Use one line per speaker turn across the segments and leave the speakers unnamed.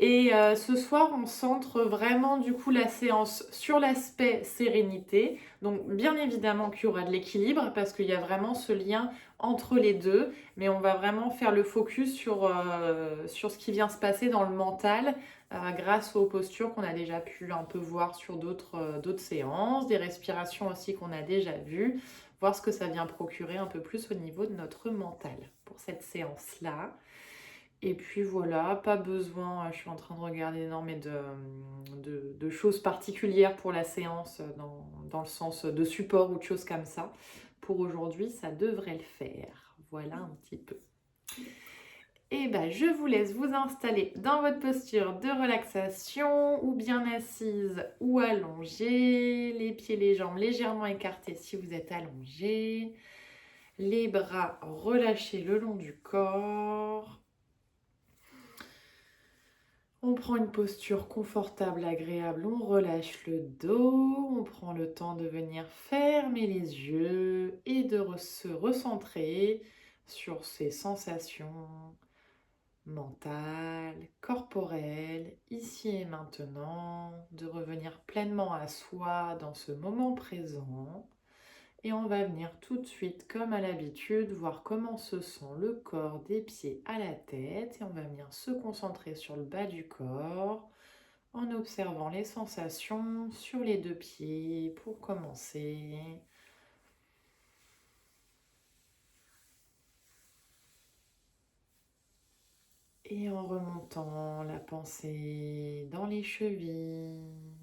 Et ce soir, on centre vraiment du coup la séance sur l'aspect sérénité. Donc bien évidemment qu'il y aura de l'équilibre parce qu'il y a vraiment ce lien entre les deux, mais on va vraiment faire le focus sur ce qui vient se passer dans le mental grâce aux postures qu'on a déjà pu un peu voir sur d'autres séances, des respirations aussi qu'on a déjà vues, voir ce que ça vient procurer un peu plus au niveau de notre mental pour cette séance-là. Et puis voilà, pas besoin, je suis en train de regarder non, mais de choses particulières pour la séance dans le sens de support ou de choses comme ça. Pour aujourd'hui, ça devrait le faire. Voilà un petit peu. Et ben, je vous laisse vous installer dans votre posture de relaxation, ou bien assise ou allongée, les pieds, les jambes légèrement écartés si vous êtes allongé, les bras relâchés le long du corps. On prend une posture confortable, agréable, on relâche le dos, on prend le temps de venir fermer les yeux et de se recentrer sur ses sensations mentales, corporelles, ici et maintenant, de revenir pleinement à soi dans ce moment présent. Et on va venir tout de suite, comme à l'habitude, voir comment se sent le corps des pieds à la tête. Et on va venir se concentrer sur le bas du corps en observant les sensations sur les deux pieds pour commencer. Et en remontant la pensée dans les chevilles,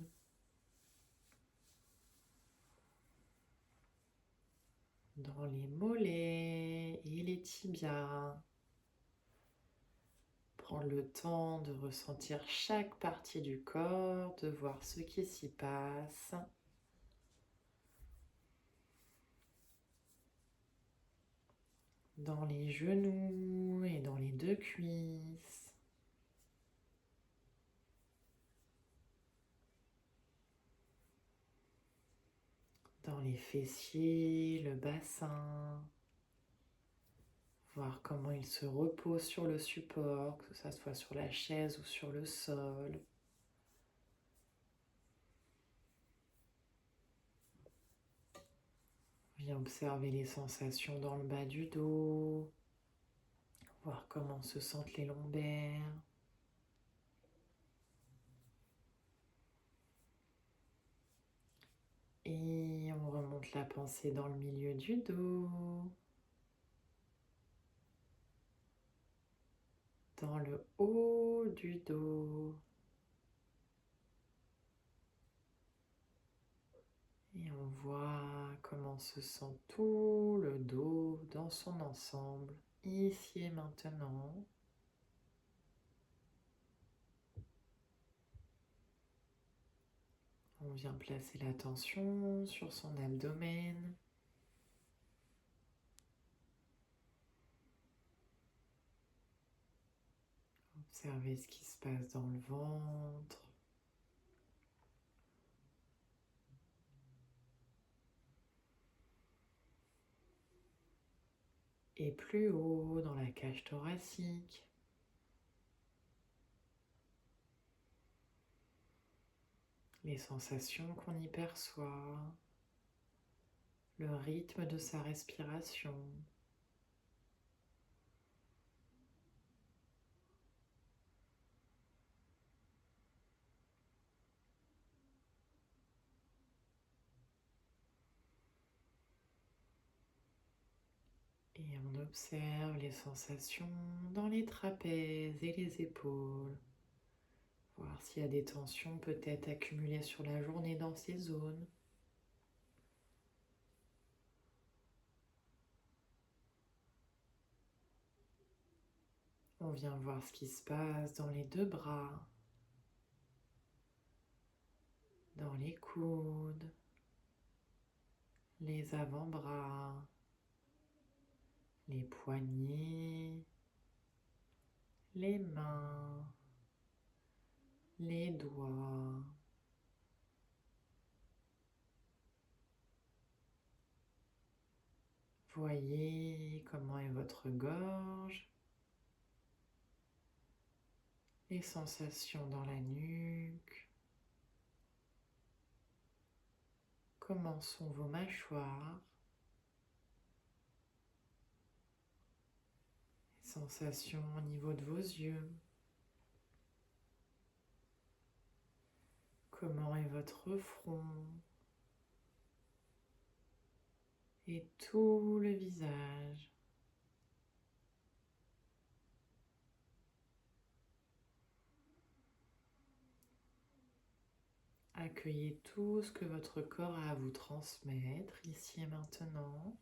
dans les mollets et les tibias. Prendre le temps de ressentir chaque partie du corps, de voir ce qui s'y passe. Dans les genoux et dans les deux cuisses. Dans les fessiers, le bassin. Voir comment il se repose sur le support, que ce soit sur la chaise ou sur le sol. Viens observer les sensations dans le bas du dos. Voir comment se sentent les lombaires. Et on remonte la pensée dans le milieu du dos. Dans le haut du dos. Et on voit comment se sent tout le dos dans son ensemble, ici et maintenant. On vient placer l'attention sur son abdomen. Observez ce qui se passe dans le ventre. Et plus haut dans la cage thoracique. Les sensations qu'on y perçoit. Le rythme de sa respiration. Et on observe les sensations dans les trapèzes et les épaules. Voir s'il y a des tensions peut-être accumulées sur la journée dans ces zones. On vient voir ce qui se passe dans les deux bras, dans les coudes, les avant-bras, les poignets, les mains, les doigts. Voyez comment est votre gorge, les sensations dans la nuque. Comment sont vos mâchoires? Les sensations au niveau de vos yeux. Comment est votre front? Et tout le visage. Accueillez tout ce que votre corps a à vous transmettre ici et maintenant.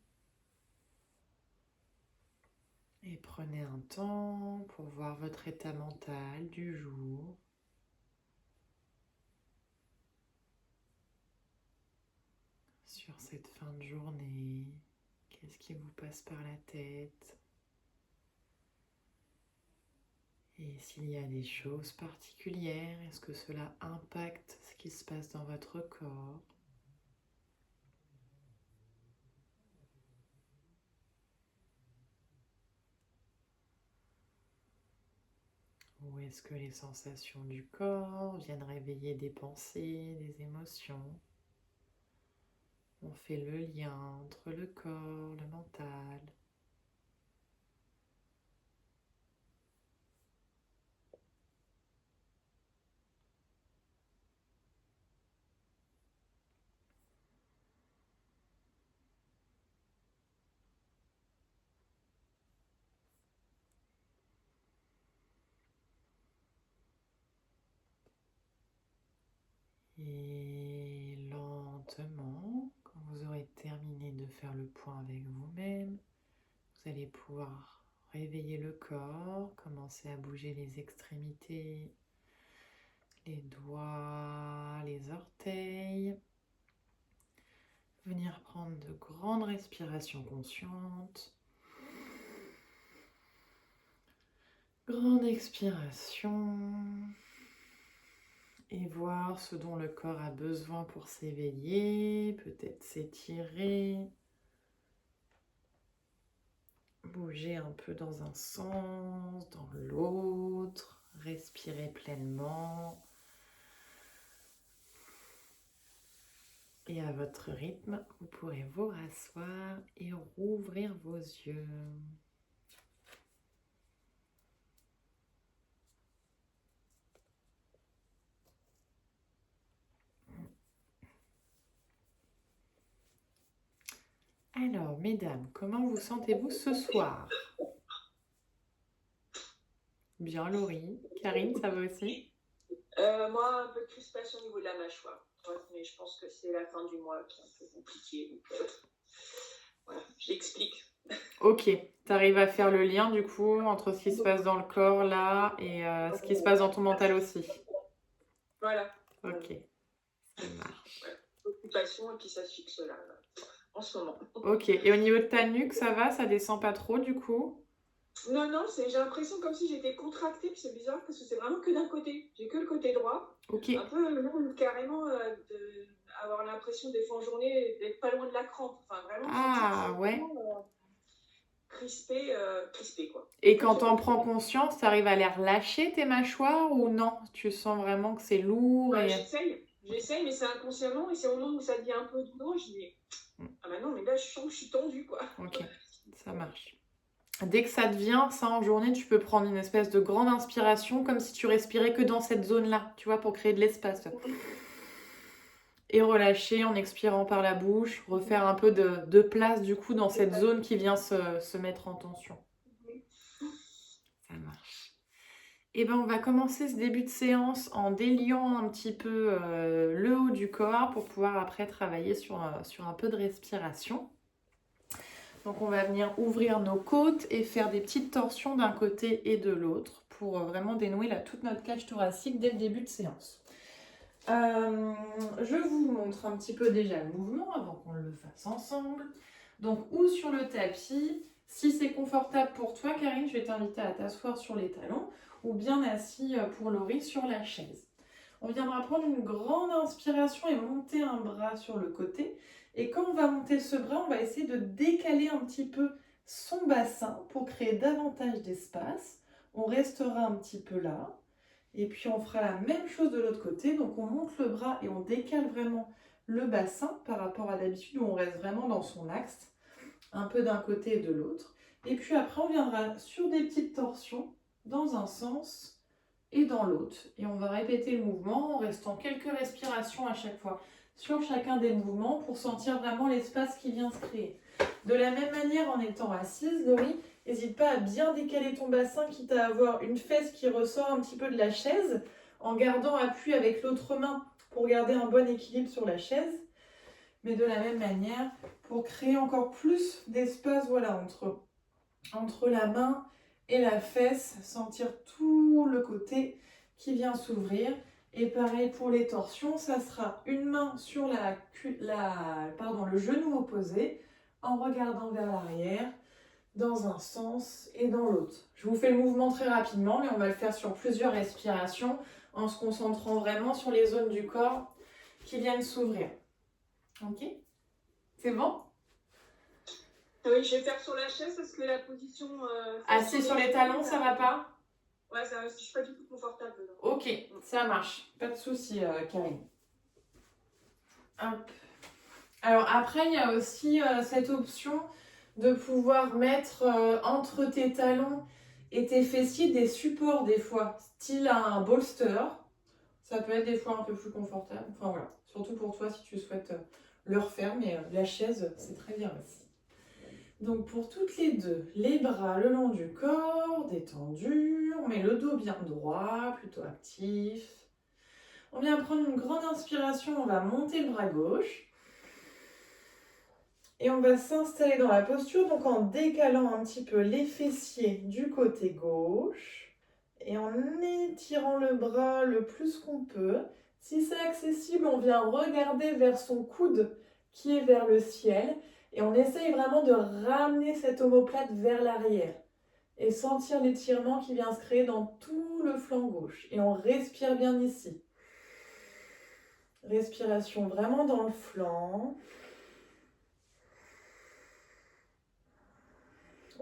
Et prenez un temps pour voir votre état mental du jour. Sur cette fin de journée, qu'est-ce qui vous passe par la tête? Et s'il y a des choses particulières, est-ce que cela impacte ce qui se passe dans votre corps? Ou est-ce que les sensations du corps viennent réveiller des pensées, des émotions? On fait le lien entre le corps, le mental. Et lentement, quand vous aurez terminé de faire le point avec vous-même, vous allez pouvoir réveiller le corps, commencer à bouger les extrémités, les doigts, les orteils. Venir prendre de grandes respirations conscientes. Grande expiration. Et voir ce dont le corps a besoin pour s'éveiller, peut-être s'étirer. Bouger un peu dans un sens, dans l'autre. Respirer pleinement. Et à votre rythme, vous pourrez vous rasseoir et rouvrir vos yeux. Alors, mesdames, comment vous sentez-vous ce soir? Bien, Laurie. Karine, ça va aussi?
Moi, un peu de crispation au niveau de la mâchoire. Ouais, mais je pense que c'est la fin du mois qui est un peu compliquée. Donc, voilà, j'explique.
Ok, tu arrives à faire le lien du coup entre ce qui se passe dans le corps là et ce qui se passe dans ton mental aussi.
Voilà.
Ok, ça marche.
Ouais. Occupation et puis ça se fixe là, en ce moment.
Ok, et au niveau de ta nuque, ça va? Ça descend pas trop du coup?
Non, non, j'ai l'impression comme si j'étais contractée, puis c'est bizarre parce que c'est vraiment que d'un côté. J'ai que le côté droit.
Ok.
Un peu même carrément avoir l'impression des fois en journée d'être pas loin de la crampe. Enfin, vraiment sentir que
Ah
c'est
ouais.
vraiment crispé, crispé quoi.
Et
En fait,
quand
j'ai
t'en
pas
prends
trop.
conscience, t'arrives à les relâcher tes mâchoires ou non? Tu sens vraiment que c'est lourd
Bah,
et...
j'essaye, mais c'est inconsciemment, et c'est au moment où ça devient un peu douloureux, je dis, ah bah non, mais là, je sens que je suis tendue, quoi.
Ok, ça marche. Dès que ça te vient, ça en journée, tu peux prendre une espèce de grande inspiration, comme si tu respirais que dans cette zone-là, tu vois, pour créer de l'espace. Et relâcher en expirant par la bouche, refaire un peu de place du coup dans cette zone qui vient se mettre en tension. Ça marche. Et ben on va commencer ce début de séance en déliant un petit peu le haut du corps pour pouvoir après travailler sur un peu de respiration. Donc on va venir ouvrir nos côtes et faire des petites torsions d'un côté et de l'autre pour vraiment dénouer toute notre cage thoracique dès le début de séance. Je vous montre un petit peu déjà le mouvement avant qu'on le fasse ensemble. Donc ou sur le tapis, si c'est confortable pour toi Karine, je vais t'inviter à t'asseoir sur les talons ou bien assis pour Laurie sur la chaise. On viendra prendre une grande inspiration et monter un bras sur le côté. Et quand on va monter ce bras, on va essayer de décaler un petit peu son bassin pour créer davantage d'espace. On restera un petit peu là. Et puis on fera la même chose de l'autre côté. Donc on monte le bras et on décale vraiment le bassin par rapport à d'habitude où on reste vraiment dans son axe, un peu d'un côté et de l'autre. Et puis après on viendra sur des petites torsions dans un sens et dans l'autre. Et on va répéter le mouvement en restant quelques respirations à chaque fois sur chacun des mouvements pour sentir vraiment l'espace qui vient se créer. De la même manière, en étant assise, Laurie, n'hésite pas à bien décaler ton bassin, quitte à avoir une fesse qui ressort un petit peu de la chaise, en gardant appui avec l'autre main pour garder un bon équilibre sur la chaise. Mais de la même manière, pour créer encore plus d'espace voilà, entre la main et la fesse, sentir tout le côté qui vient s'ouvrir. Et pareil pour les torsions, ça sera une main sur le genou opposé en regardant vers l'arrière, dans un sens et dans l'autre. Je vous fais le mouvement très rapidement, mais on va le faire sur plusieurs respirations en se concentrant vraiment sur les zones du corps qui viennent s'ouvrir. Ok? C'est bon?
Oui, je vais faire sur la chaise parce que la position...
assis sur les talons, ça va pas?
Ouais, ça, je suis pas du tout confortable.
Non. Ok, ça marche. Pas de souci, Karine. Hop. Alors après, il y a aussi cette option de pouvoir mettre entre tes talons et tes fessiers des supports des fois, style un bolster. Ça peut être des fois un peu plus confortable. Enfin voilà, surtout pour toi si tu souhaites le refaire, mais la chaise, c'est très bien aussi. Donc pour toutes les deux, les bras le long du corps, détendus, on met le dos bien droit, plutôt actif. On vient prendre une grande inspiration, on va monter le bras gauche. Et on va s'installer dans la posture, donc en décalant un petit peu les fessiers du côté gauche et en étirant le bras le plus qu'on peut. Si c'est accessible, on vient regarder vers son coude qui est vers le ciel et on essaye vraiment de ramener cette omoplate vers l'arrière et sentir l'étirement qui vient se créer dans tout le flanc gauche. Et on respire bien ici. Respiration vraiment dans le flanc.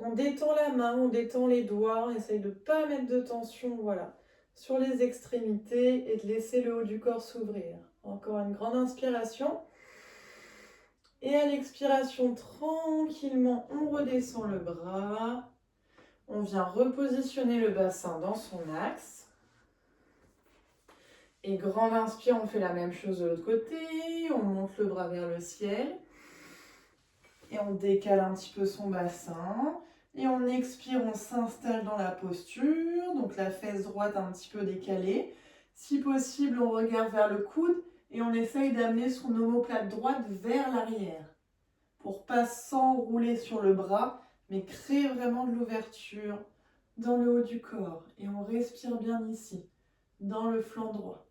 On détend la main, on détend les doigts, on essaye de ne pas mettre de tension, voilà, sur les extrémités et de laisser le haut du corps s'ouvrir. Encore une grande inspiration. Et à l'expiration, tranquillement, on redescend le bras. On vient repositionner le bassin dans son axe. Et grande inspire, on fait la même chose de l'autre côté. On monte le bras vers le ciel. Et on décale un petit peu son bassin. Et on expire, on s'installe dans la posture. Donc la fesse droite un petit peu décalée. Si possible, on regarde vers le coude. Et on essaye d'amener son omoplate droite vers l'arrière. Pour pas s'enrouler sur le bras, mais créer vraiment de l'ouverture dans le haut du corps. Et on respire bien ici, dans le flanc droit.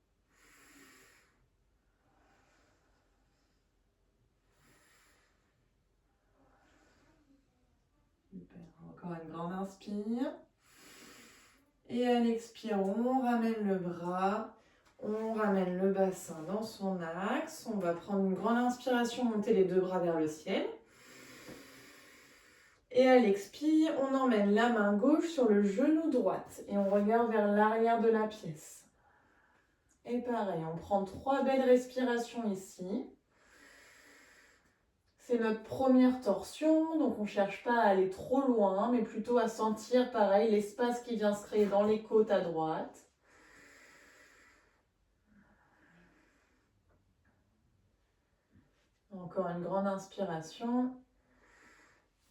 Super. Encore une grande inspire. Et à l'expire, on ramène le bras, on ramène le bassin dans son axe. On va prendre une grande inspiration, monter les deux bras vers le ciel. Et à l'expire, on emmène la main gauche sur le genou droit et on regarde vers l'arrière de la pièce. Et pareil, on prend 3 belles respirations ici. C'est notre première torsion, donc on ne cherche pas à aller trop loin, mais plutôt à sentir, pareil, l'espace qui vient se créer dans les côtes à droite. Encore une grande inspiration.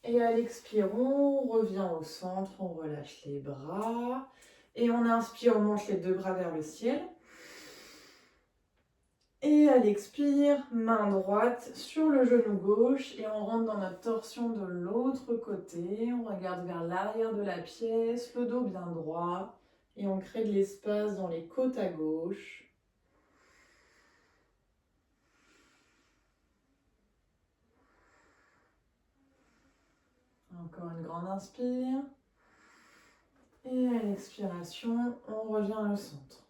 Et à l'expire, on revient au centre, on relâche les bras. Et on inspire, on monte les deux bras vers le ciel. Et à l'expire, main droite sur le genou gauche et on rentre dans notre torsion de l'autre côté. On regarde vers l'arrière de la pièce, le dos bien droit et on crée de l'espace dans les côtes à gauche. Encore une grande inspire. Et à l'expiration, on revient au centre.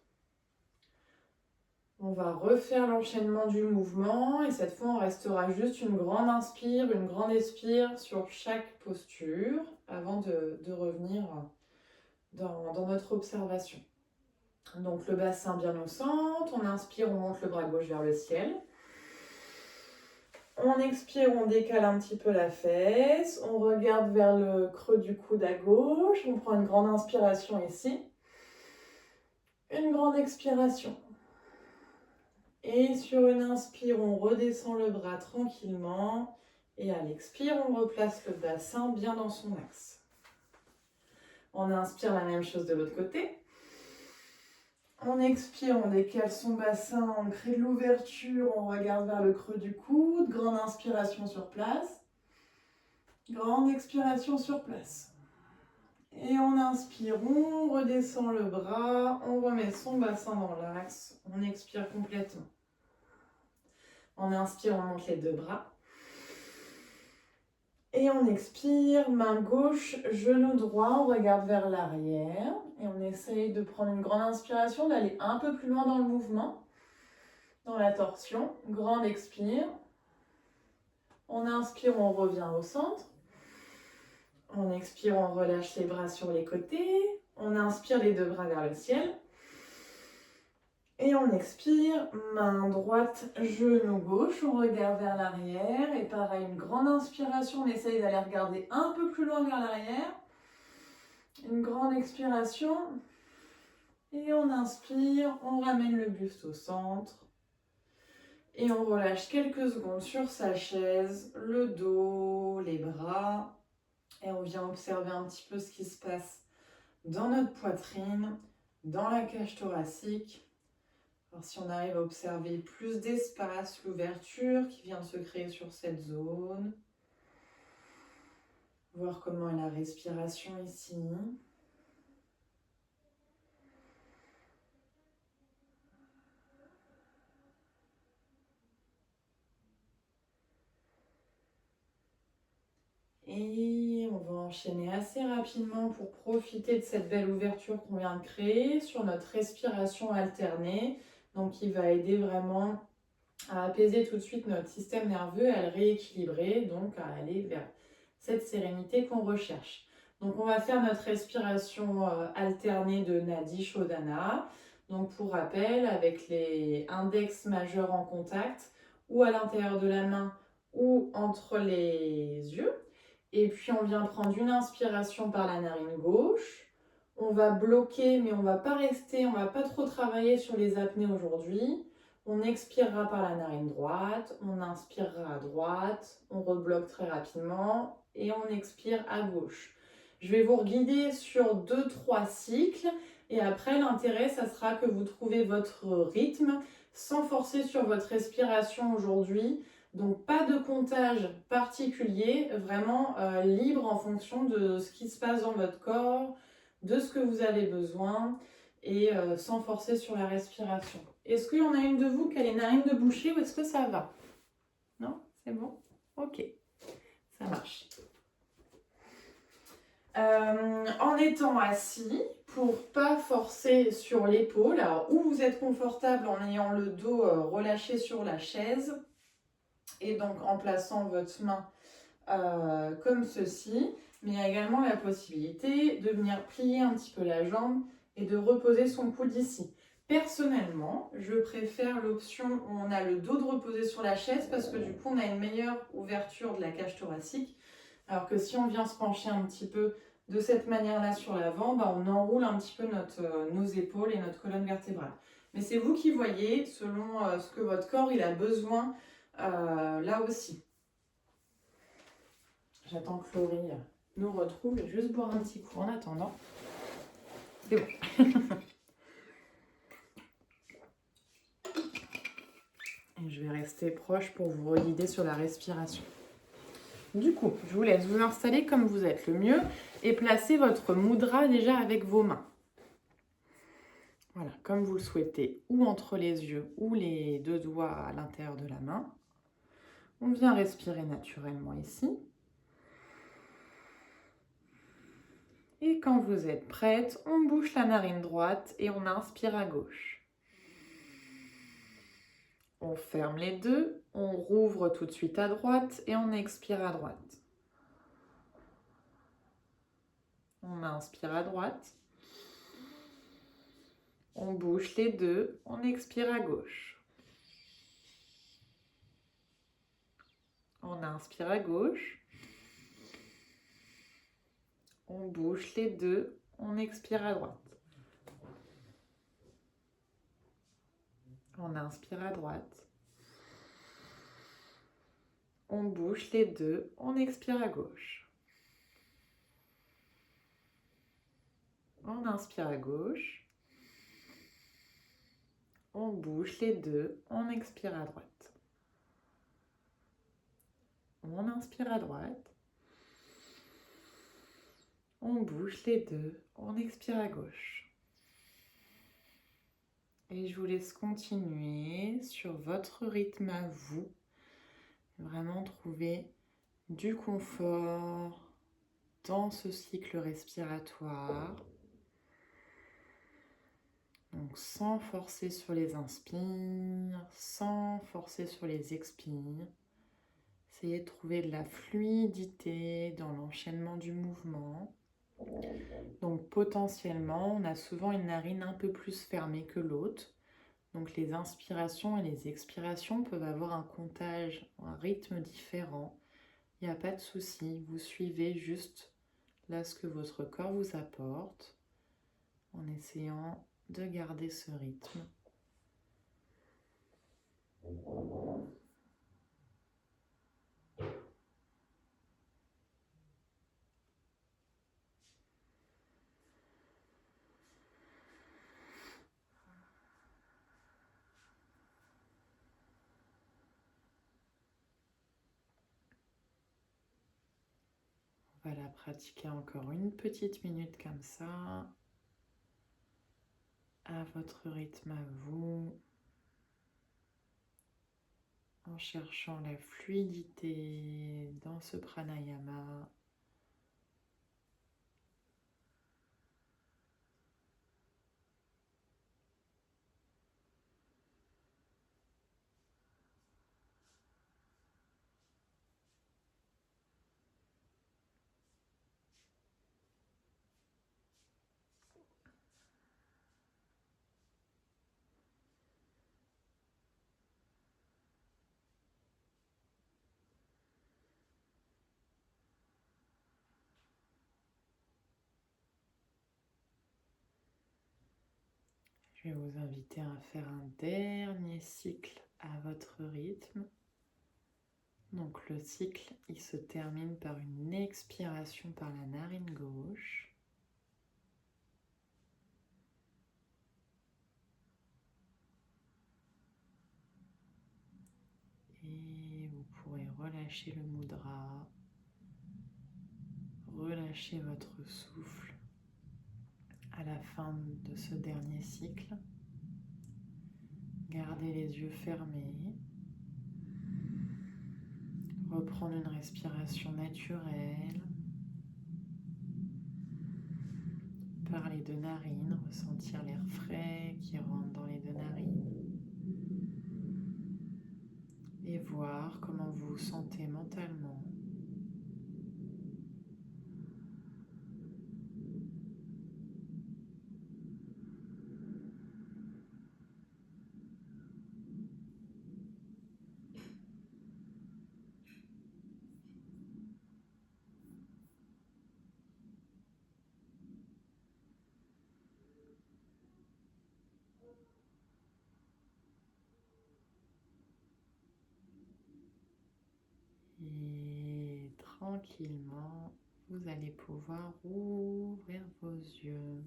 On va refaire l'enchaînement du mouvement et cette fois on restera juste une grande inspire, une grande expire sur chaque posture avant de revenir dans notre observation. Donc le bassin bien au centre, on inspire, on monte le bras gauche vers le ciel. On expire, on décale un petit peu la fesse, on regarde vers le creux du coude à gauche, on prend une grande inspiration ici, une grande expiration. Et sur une inspire, on redescend le bras tranquillement et à l'expire, on replace le bassin bien dans son axe. On inspire la même chose de l'autre côté. On expire, on décale son bassin, on crée de l'ouverture, on regarde vers le creux du coude. Grande inspiration sur place. Grande expiration sur place. Et on inspire, on redescend le bras, on remet son bassin dans l'axe. On expire complètement. On inspire, on monte les deux bras. Et on expire, main gauche, genou droit, on regarde vers l'arrière. Et on essaye de prendre une grande inspiration, d'aller un peu plus loin dans le mouvement, dans la torsion. Grande expire. On inspire, on revient au centre. On expire, on relâche les bras sur les côtés. On inspire les deux bras vers le ciel. Et on expire, main droite, genou gauche, on regarde vers l'arrière. Et pareil, une grande inspiration, on essaye d'aller regarder un peu plus loin vers l'arrière. Une grande expiration. Et on inspire, on ramène le buste au centre. Et on relâche quelques secondes sur sa chaise, le dos, les bras. Et on vient observer un petit peu ce qui se passe dans notre poitrine, dans la cage thoracique. Alors si on arrive à observer plus d'espace, l'ouverture qui vient de se créer sur cette zone. Voir comment est la respiration ici. Et on va enchaîner assez rapidement pour profiter de cette belle ouverture qu'on vient de créer sur notre respiration alternée. Donc qui va aider vraiment à apaiser tout de suite notre système nerveux, à le rééquilibrer, donc à aller vers cette sérénité qu'on recherche. Donc on va faire notre respiration alternée de Nadi Shodhana. Donc pour rappel, avec les index majeurs en contact, ou à l'intérieur de la main, ou entre les yeux. Et puis on vient prendre une inspiration par la narine gauche. On va bloquer, mais on ne va pas rester, on ne va pas trop travailler sur les apnées aujourd'hui. On expirera par la narine droite, on inspirera à droite, on rebloque très rapidement et on expire à gauche. Je vais vous guider sur 2-3 cycles et après l'intérêt, ça sera que vous trouvez votre rythme sans forcer sur votre respiration aujourd'hui. Donc pas de comptage particulier, vraiment libre en fonction de ce qui se passe dans votre corps, de ce que vous avez besoin et sans forcer sur la respiration. Est-ce qu'il y en a une de vous qui a les narines de boucher ou est-ce que ça va? Non? C'est bon? Ok, ça marche. En étant assis, pour pas forcer sur l'épaule, alors où vous êtes confortable en ayant le dos relâché sur la chaise et donc en plaçant votre main comme ceci, mais il y a également la possibilité de venir plier un petit peu la jambe et de reposer son coude ici. Personnellement, je préfère l'option où on a le dos de reposer sur la chaise parce que du coup on a une meilleure ouverture de la cage thoracique. Alors que si on vient se pencher un petit peu de cette manière-là sur l'avant, bah on enroule un petit peu nos épaules et notre colonne vertébrale. Mais c'est vous qui voyez selon ce que votre corps il a besoin là aussi. J'attends que Laurie nous retrouve. Je vais juste boire un petit coup en attendant. C'est bon. Et je vais rester proche pour vous guider sur la respiration. Du coup, je vous laisse vous installer comme vous êtes le mieux et placer votre mudra déjà avec vos mains. Voilà, comme vous le souhaitez, ou entre les yeux ou les deux doigts à l'intérieur de la main. On vient respirer naturellement ici. Et quand vous êtes prête, on bouche la narine droite et on inspire à gauche. On ferme les deux, on rouvre tout de suite à droite et on expire à droite. On inspire à droite. On bouge les deux, on expire à gauche. On inspire à gauche. On bouge les deux, on expire à droite. On inspire à droite. On bouge les deux, on expire à gauche. On inspire à gauche. On bouge les deux, on expire à droite. On inspire à droite. On bouge les deux, on expire à gauche. Et je vous laisse continuer sur votre rythme à vous. Vraiment trouver du confort dans ce cycle respiratoire. Donc sans forcer sur les inspires, sans forcer sur les expires. Essayez de trouver de la fluidité dans l'enchaînement du mouvement. Donc potentiellement, on a souvent une narine un peu plus fermée que l'autre. Donc les inspirations et les expirations peuvent avoir un comptage, un rythme différent. Il n'y a pas de souci, vous suivez juste là ce que votre corps vous apporte en essayant de garder ce rythme. On va la pratiquer encore une petite minute comme ça, à votre rythme à vous, en cherchant la fluidité dans ce pranayama. Je vais vous inviter à faire un dernier cycle à votre rythme. Donc le cycle, il se termine par une expiration par la narine gauche. Et vous pourrez relâcher le mudra, relâcher votre souffle à la fin de ce dernier cycle. Gardez les yeux fermés. Reprendre une respiration naturelle. Par les deux narines, ressentir l'air frais qui rentre dans les deux narines. Et voir comment vous vous sentez mentalement. Et tranquillement, vous allez pouvoir ouvrir vos yeux.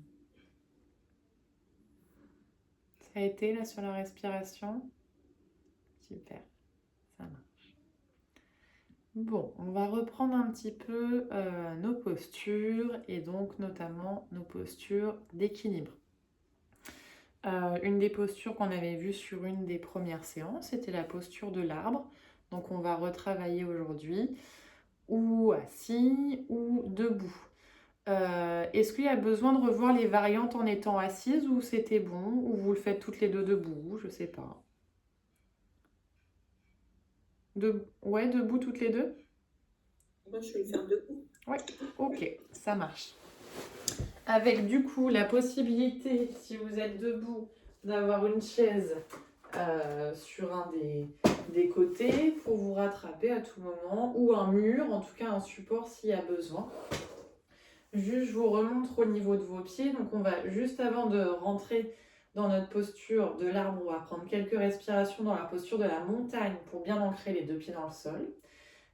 Ça a été là sur la respiration? Super, ça marche. Bon, on va reprendre un petit peu nos postures et donc notamment nos postures d'équilibre. Une des postures qu'on avait vues sur une des premières séances, c'était la posture de l'arbre. Donc on va retravailler aujourd'hui, ou assis ou debout. Est-ce qu'il y a besoin de revoir les variantes en étant assise ou c'était bon, ou vous le faites toutes les deux debout, je sais pas. Ouais, debout toutes les deux?
Moi, je vais le faire debout.
Ouais, ok, ça marche. Avec du coup la possibilité, si vous êtes debout, d'avoir une chaise sur un des côtés pour vous rattraper à tout moment, ou un mur, en tout cas un support s'il y a besoin. Juste, je vous remontre au niveau de vos pieds. Donc, on va, juste avant de rentrer dans notre posture de l'arbre, on va prendre quelques respirations dans la posture de la montagne pour bien ancrer les deux pieds dans le sol.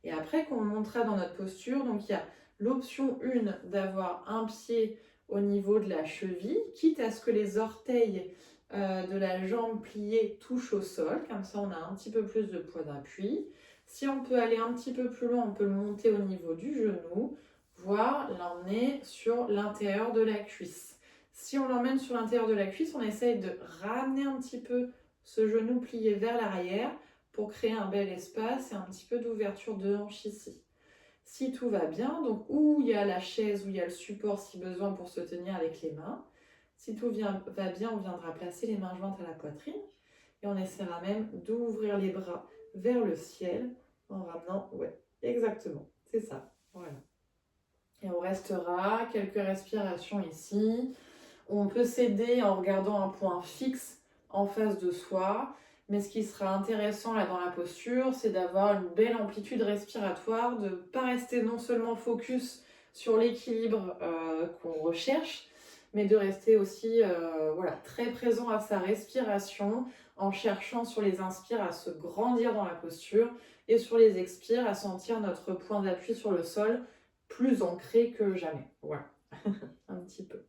Et après qu'on montera dans notre posture, donc il y a l'option 1 d'avoir un pied au niveau de la cheville, quitte à ce que les orteils de la jambe pliée touchent au sol. Comme ça, on a un petit peu plus de poids d'appui. Si on peut aller un petit peu plus loin, on peut le monter au niveau du genou, voire l'emmener sur l'intérieur de la cuisse. Si on l'emmène sur l'intérieur de la cuisse, on essaye de ramener un petit peu ce genou plié vers l'arrière pour créer un bel espace et un petit peu d'ouverture de hanche ici. Si tout va bien, donc où il y a la chaise, où il y a le support si besoin pour se tenir avec les mains, si tout va bien, on viendra placer les mains jointes à la poitrine et on essaiera même d'ouvrir les bras vers le ciel en ramenant, ouais, exactement, c'est ça, voilà. Et on restera quelques respirations ici. On peut s'aider en regardant un point fixe en face de soi. Mais ce qui sera intéressant là dans la posture, c'est d'avoir une belle amplitude respiratoire, de ne pas rester non seulement focus sur l'équilibre qu'on recherche, mais de rester aussi voilà, très présent à sa respiration en cherchant sur les inspires à se grandir dans la posture et sur les expires à sentir notre point d'appui sur le sol plus ancré que jamais. Voilà, un petit peu.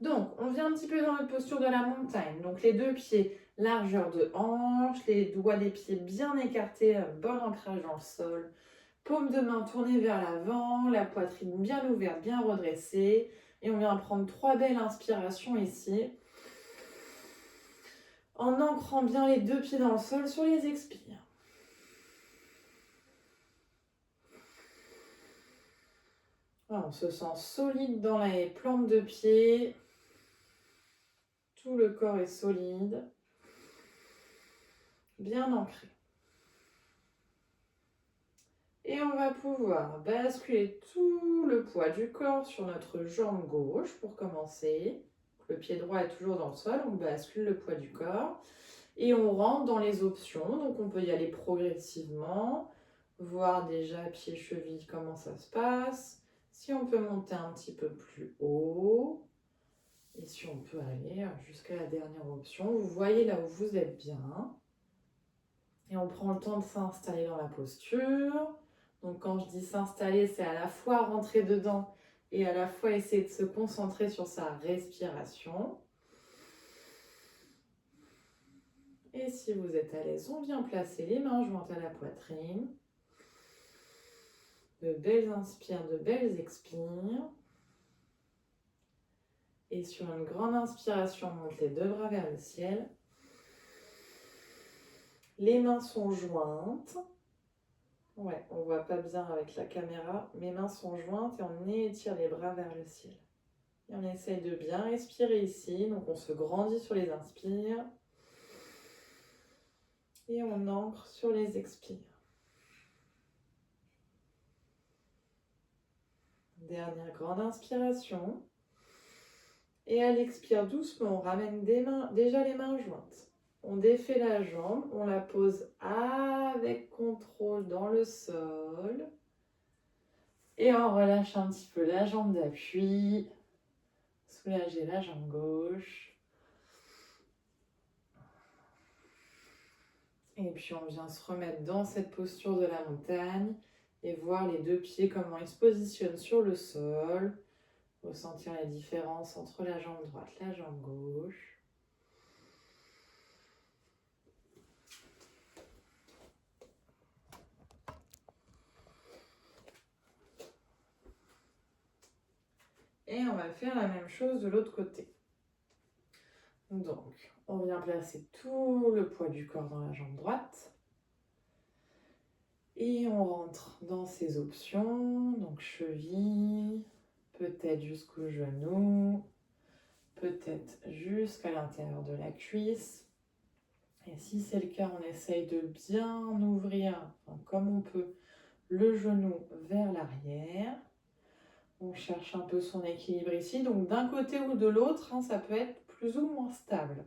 Donc, on vient un petit peu dans notre posture de la montagne. Donc, les deux pieds, largeur de hanche, les doigts des pieds bien écartés, bon ancrage dans le sol. Paume de main tournée vers l'avant, la poitrine bien ouverte, bien redressée. Et on vient prendre 3 belles inspirations ici. En ancrant bien les deux pieds dans le sol sur les expires. Voilà, on se sent solide dans les plantes de pied. Tout le corps est solide. Bien ancré. Et on va pouvoir basculer tout le poids du corps sur notre jambe gauche pour commencer. Le pied droit est toujours dans le sol, on bascule le poids du corps. Et on rentre dans les options, donc on peut y aller progressivement, voir déjà pied-cheville comment ça se passe. Si on peut monter un petit peu plus haut, et si on peut aller jusqu'à la dernière option, vous voyez là où vous êtes bien. Et on prend le temps de s'installer dans la posture. Donc quand je dis s'installer, c'est à la fois rentrer dedans et à la fois essayer de se concentrer sur sa respiration. Et si vous êtes à l'aise, on vient placer les mains jointes à la poitrine. De belles inspires, de belles expires. Et sur une grande inspiration, on monte les deux bras vers le ciel. Les mains sont jointes. Ouais, on voit pas bien avec la caméra. Mes mains sont jointes et on étire les bras vers le ciel. Et on essaye de bien respirer ici. Donc on se grandit sur les inspires. Et on ancre sur les expires. Dernière grande inspiration. Et à l'expire doucement, on ramène déjà les mains jointes. On défait la jambe, on la pose avec contrôle dans le sol. Et on relâche un petit peu la jambe d'appui. Soulager la jambe gauche. Et puis on vient se remettre dans cette posture de la montagne et voir les deux pieds, comment ils se positionnent sur le sol. Ressentir la différence entre la jambe droite et la jambe gauche. Et on va faire la même chose de l'autre côté. Donc, on vient placer tout le poids du corps dans la jambe droite. Et on rentre dans ces options. Donc, cheville, peut-être jusqu'au genou, peut-être jusqu'à l'intérieur de la cuisse. Et si c'est le cas, on essaye de bien ouvrir, comme on peut, le genou vers l'arrière. On cherche un peu son équilibre ici. Donc d'un côté ou de l'autre, hein, ça peut être plus ou moins stable.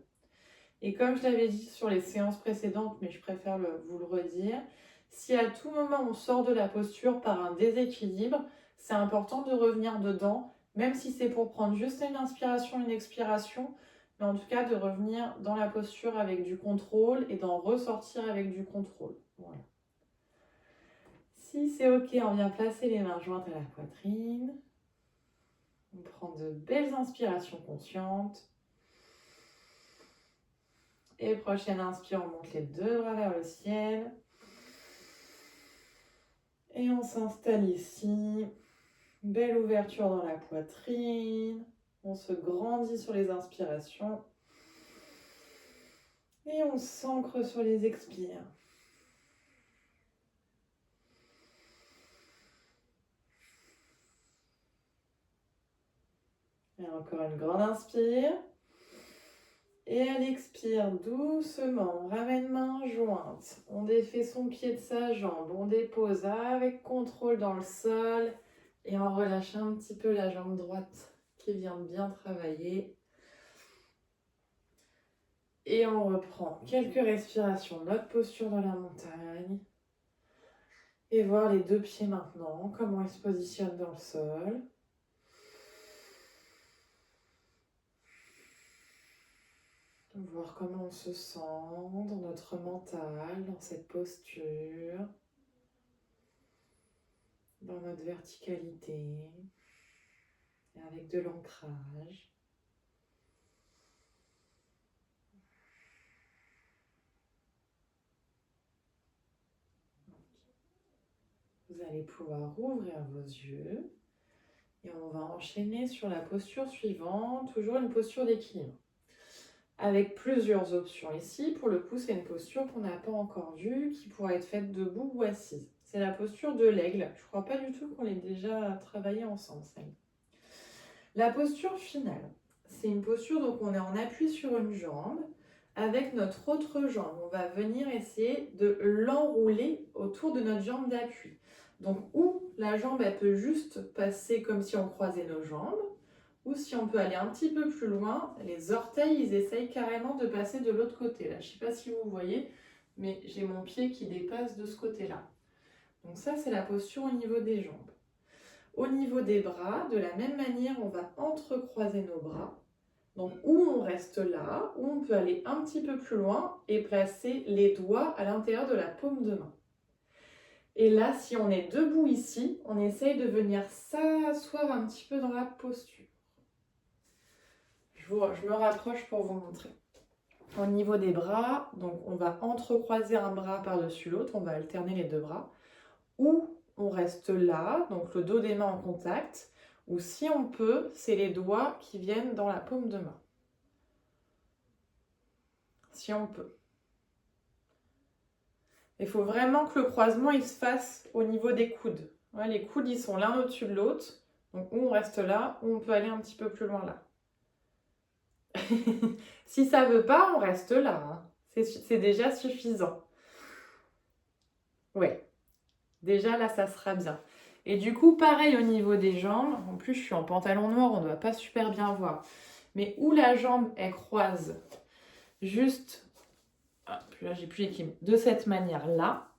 Et comme je l'avais dit sur les séances précédentes, mais je préfère vous le redire, si à tout moment on sort de la posture par un déséquilibre, c'est important de revenir dedans, même si c'est pour prendre juste une inspiration, une expiration, mais en tout cas de revenir dans la posture avec du contrôle et d'en ressortir avec du contrôle. Voilà. Si c'est ok, on vient placer les mains jointes à la poitrine. On prend de belles inspirations conscientes. Et prochaine inspire, on monte les deux bras vers le ciel. Et on s'installe ici. Belle ouverture dans la poitrine. On se grandit sur les inspirations. Et on s'ancre sur les expires. Et encore une grande inspire. Et à l'expire, doucement, on ramène main jointe. On défait son pied de sa jambe. On dépose avec contrôle dans le sol. Et on relâche un petit peu la jambe droite qui vient de bien travailler. Et on reprend quelques respirations, notre posture dans la montagne. Et voir les deux pieds maintenant, comment ils se positionnent dans le sol. Voir comment on se sent dans notre mental, dans cette posture, dans notre verticalité, et avec de l'ancrage. Vous allez pouvoir ouvrir vos yeux et on va enchaîner sur la posture suivante, toujours une posture d'équilibre. Avec plusieurs options ici. Pour le coup, c'est une posture qu'on n'a pas encore vue, qui pourrait être faite debout ou assise. C'est la posture de l'aigle. Je ne crois pas du tout qu'on l'ait déjà travaillé ensemble, celle. La posture finale, c'est une posture, donc on est en appui sur une jambe. Avec notre autre jambe, on va venir essayer de l'enrouler autour de notre jambe d'appui. Donc, ou la jambe, elle peut juste passer comme si on croisait nos jambes, ou si on peut aller un petit peu plus loin, les orteils, ils essayent carrément de passer de l'autre côté. Là, je ne sais pas si vous voyez, mais j'ai mon pied qui dépasse de ce côté-là. Donc ça, c'est la posture au niveau des jambes. Au niveau des bras, de la même manière, on va entrecroiser nos bras. Donc, ou on reste là, ou on peut aller un petit peu plus loin et placer les doigts à l'intérieur de la paume de main. Et là, si on est debout ici, on essaye de venir s'asseoir un petit peu dans la posture. Je me rapproche pour vous montrer. Au niveau des bras, donc on va entrecroiser un bras par-dessus l'autre, on va alterner les deux bras. Ou on reste là, donc le dos des mains en contact. Ou si on peut, c'est les doigts qui viennent dans la paume de main. Si on peut. Il faut vraiment que le croisement il se fasse au niveau des coudes. Ouais, les coudes ils sont l'un au-dessus de l'autre. Donc ou on reste là, ou on peut aller un petit peu plus loin là. Si ça veut pas, on reste là. Hein. C'est déjà suffisant. Ouais. Déjà là, ça sera bien. Et du coup, pareil au niveau des jambes. En plus, je suis en pantalon noir, on ne doit pas super bien voir. Mais où la jambe, elle croise juste... Ah, là, j'ai plus l'équilibre. De cette manière-là.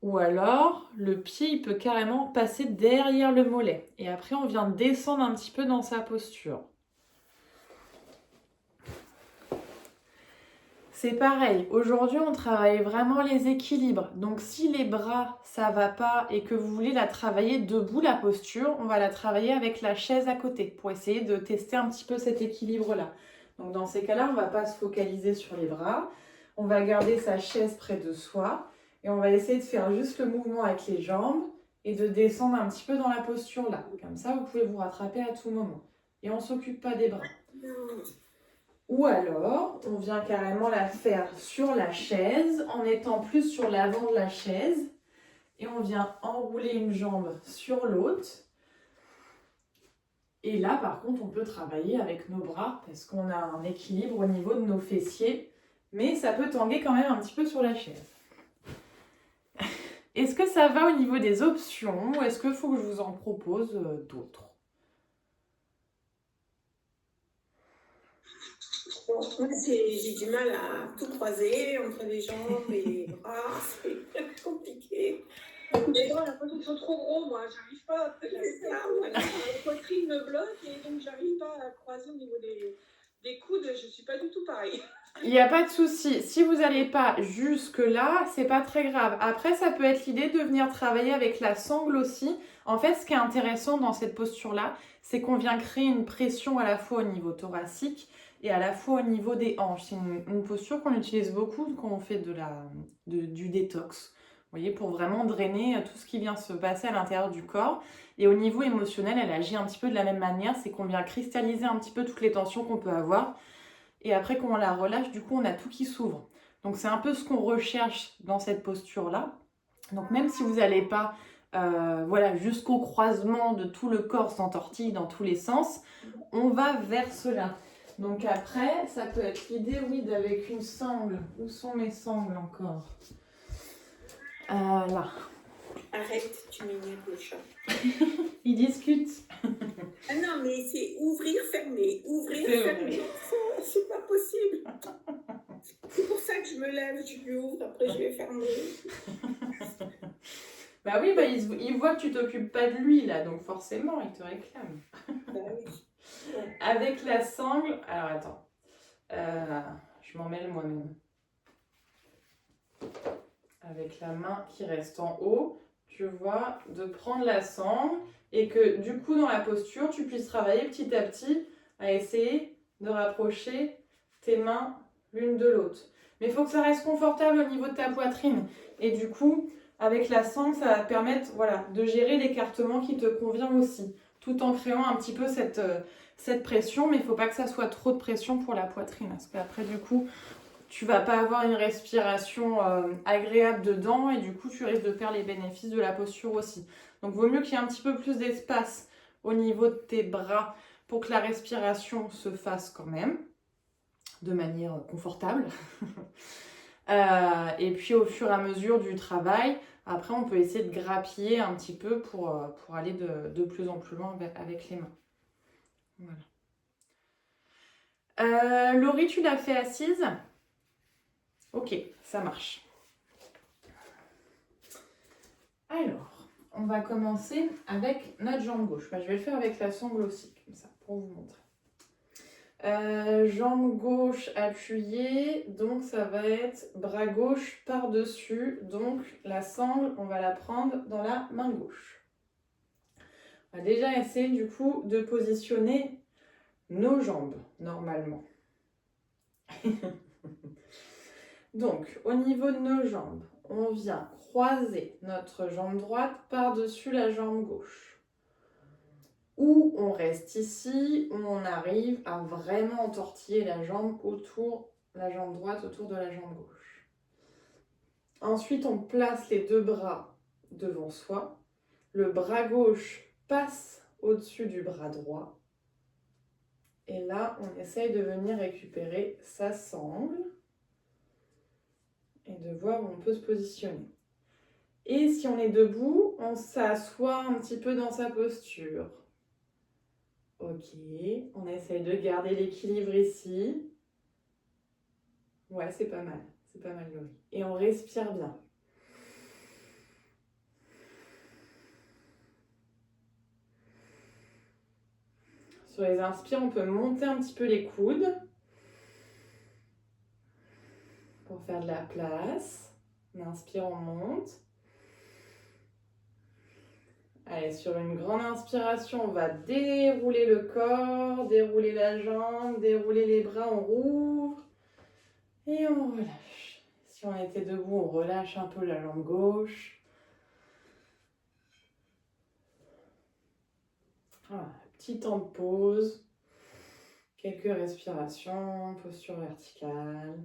Ou alors, le pied, il peut carrément passer derrière le mollet. Et après, on vient descendre un petit peu dans sa posture. C'est pareil, aujourd'hui on travaille vraiment les équilibres. Donc si les bras ça va pas et que vous voulez la travailler debout la posture, on va la travailler avec la chaise à côté pour essayer de tester un petit peu cet équilibre là. Donc dans ces cas-là, on va pas se focaliser sur les bras, on va garder sa chaise près de soi et on va essayer de faire juste le mouvement avec les jambes et de descendre un petit peu dans la posture là. Comme ça, vous pouvez vous rattraper à tout moment. Et on s'occupe pas des bras. Ou alors, on vient carrément la faire sur la chaise, en étant plus sur l'avant de la chaise. Et on vient enrouler une jambe sur l'autre. Et là, par contre, on peut travailler avec nos bras, parce qu'on a un équilibre au niveau de nos fessiers. Mais ça peut tanguer quand même un petit peu sur la chaise. Est-ce que ça va au niveau des options ou est-ce qu'il faut que je vous en propose d'autres?
Bon, moi, j'ai du mal à tout croiser entre les jambes et les bras, c'est compliqué.
Les bras, j'ai l'impression qu'ils sont trop gros, moi. J'arrive pas.
C'est ça, voilà.
La poitrine me bloque et donc j'arrive pas à croiser au niveau des coudes. Je suis pas du tout pareil.
Il n'y a pas de souci. Si vous n'allez pas jusque-là, c'est pas très grave. Après, ça peut être l'idée de venir travailler avec la sangle aussi. En fait, ce qui est intéressant dans cette posture-là, c'est qu'on vient créer une pression à la fois au niveau thoracique et à la fois au niveau des hanches. C'est une posture qu'on utilise beaucoup quand on fait du détox. Vous voyez, pour vraiment drainer tout ce qui vient se passer à l'intérieur du corps. Et au niveau émotionnel, elle agit un petit peu de la même manière. C'est qu'on vient cristalliser un petit peu toutes les tensions qu'on peut avoir. Et après, quand on la relâche, du coup, on a tout qui s'ouvre. Donc, c'est un peu ce qu'on recherche dans cette posture-là. Donc, même si vous n'allez pas voilà, jusqu'au croisement de tout le corps s'entortille dans tous les sens, on va vers cela. Donc, après, ça peut être l'idée, oui, d'avec une sangle. Où sont mes sangles encore? Là.
Arrête, tu m'énerves le chat.
Ils discutent.
Ah non, mais c'est ouvrir, fermer, ouvrir, fermer. C'est pas possible. C'est pour ça que je me lève, je lui ouvre, après je vais fermer.
Bah oui, bah il voit que tu t'occupes pas de lui là, donc forcément il te réclame.
Bah oui. Ouais.
Avec la sangle, alors attends, je m'en mêle moi-même. Avec la main qui reste en haut, tu vois, de prendre la sangle et que du coup dans la posture, tu puisses travailler petit à petit à essayer de rapprocher tes mains l'une de l'autre. Mais il faut que ça reste confortable au niveau de ta poitrine. Et du coup, avec la sangle, ça va te permettre voilà, de gérer l'écartement qui te convient aussi, tout en créant un petit peu cette pression, mais il ne faut pas que ça soit trop de pression pour la poitrine, parce qu'après du coup, tu vas pas avoir une respiration agréable dedans et du coup tu risques de perdre les bénéfices de la posture aussi. Donc vaut mieux qu'il y ait un petit peu plus d'espace au niveau de tes bras pour que la respiration se fasse quand même de manière confortable. Et puis au fur et à mesure du travail, après on peut essayer de grappiller un petit peu pour aller de plus en plus loin avec les mains. Voilà. Laurie, tu l'as fait assise? Ok, ça marche. Alors, on va commencer avec notre jambe gauche. Je vais le faire avec la sangle aussi, comme ça, pour vous montrer. Jambe gauche appuyée, donc ça va être bras gauche par-dessus. Donc la sangle, on va la prendre dans la main gauche. On va déjà essayer du coup de positionner nos jambes normalement. Donc, au niveau de nos jambes, on vient croiser notre jambe droite par-dessus la jambe gauche. Ou on reste ici, où on arrive à vraiment entortiller la jambe droite autour de la jambe gauche. Ensuite, on place les deux bras devant soi. Le bras gauche passe au-dessus du bras droit. Et là, on essaye de venir récupérer sa sangle et de voir où on peut se positionner. Et si on est debout, on s'assoit un petit peu dans sa posture. Ok, on essaye de garder l'équilibre ici. Ouais, c'est pas mal, Laurie. Et on respire bien. Sur les inspires, on peut monter un petit peu les coudes pour faire de la place. On inspire, on monte. Allez, sur une grande inspiration, on va dérouler le corps, dérouler la jambe, dérouler les bras, on rouvre et on relâche. Si on était debout, on relâche un peu la jambe gauche. Voilà, petit temps de pause, quelques respirations, posture verticale.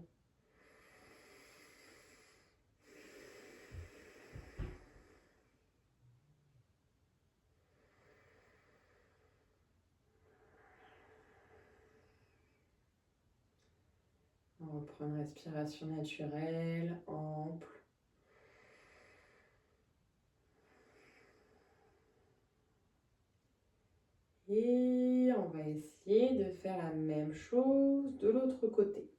On reprend une respiration naturelle, ample. Et on va essayer de faire la même chose de l'autre côté.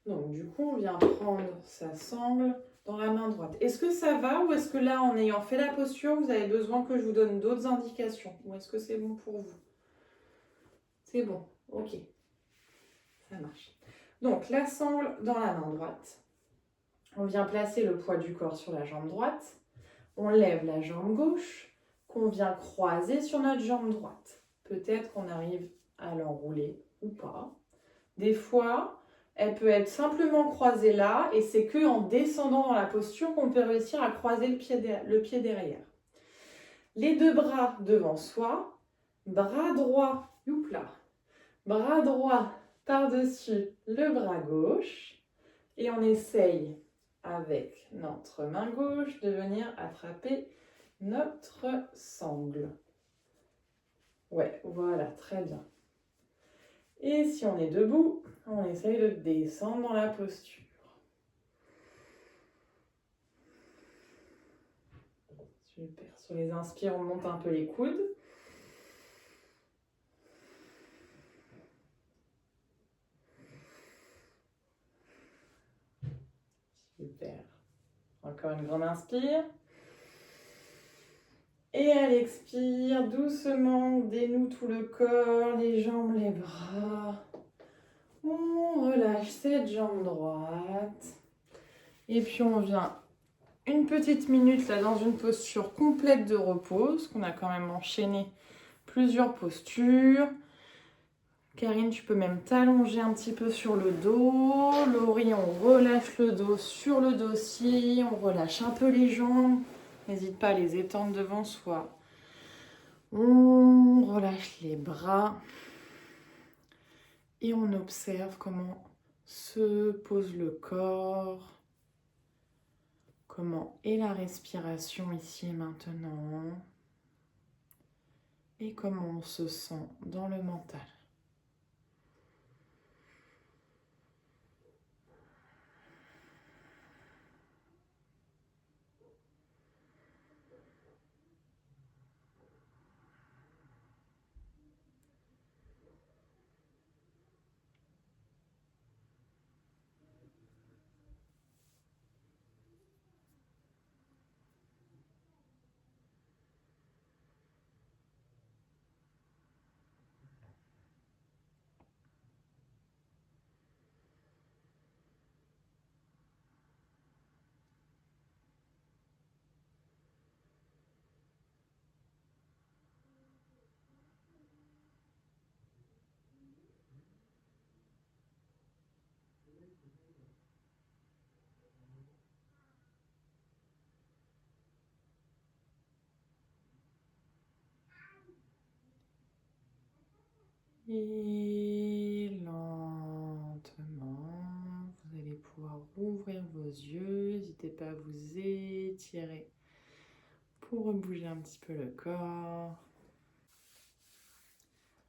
Donc du coup, on vient prendre sa sangle dans la main droite. Est-ce que ça va ou est-ce que là, en ayant fait la posture, vous avez besoin que je vous donne d'autres indications? Ou est-ce que c'est bon pour vous? C'est bon, ok. Ça marche. Donc la sangle dans la main droite. On vient placer le poids du corps sur la jambe droite. On lève la jambe gauche qu'on vient croiser sur notre jambe droite. Peut-être qu'on arrive à l'enrouler ou pas. Des fois, elle peut être simplement croisée là et c'est qu'en descendant dans la posture qu'on peut réussir à croiser le pied derrière. Les deux bras devant soi, bras droit, bras droit par-dessus le bras gauche et on essaye avec notre main gauche de venir attraper notre sangle. Ouais, voilà, très bien. Et si on est debout, on essaye de descendre dans la posture. Super. Sur les inspires, on monte un peu les coudes. Super. Encore une grande inspire. Et à l'expire, doucement, on dénoue tout le corps, les jambes, les bras. On relâche cette jambe droite. Et puis on vient une petite minute là dans une posture complète de repos, parce qu'on a quand même enchaîné plusieurs postures. Karine, tu peux même t'allonger un petit peu sur le dos. Laurie, on relâche le dos sur le dossier. On relâche un peu les jambes. N'hésite pas à les étendre devant soi. On relâche les bras. Et on observe comment se pose le corps. Comment est la respiration ici et maintenant. Et comment on se sent dans le mental. Et lentement, vous allez pouvoir ouvrir vos yeux. N'hésitez pas à vous étirer pour bouger un petit peu le corps.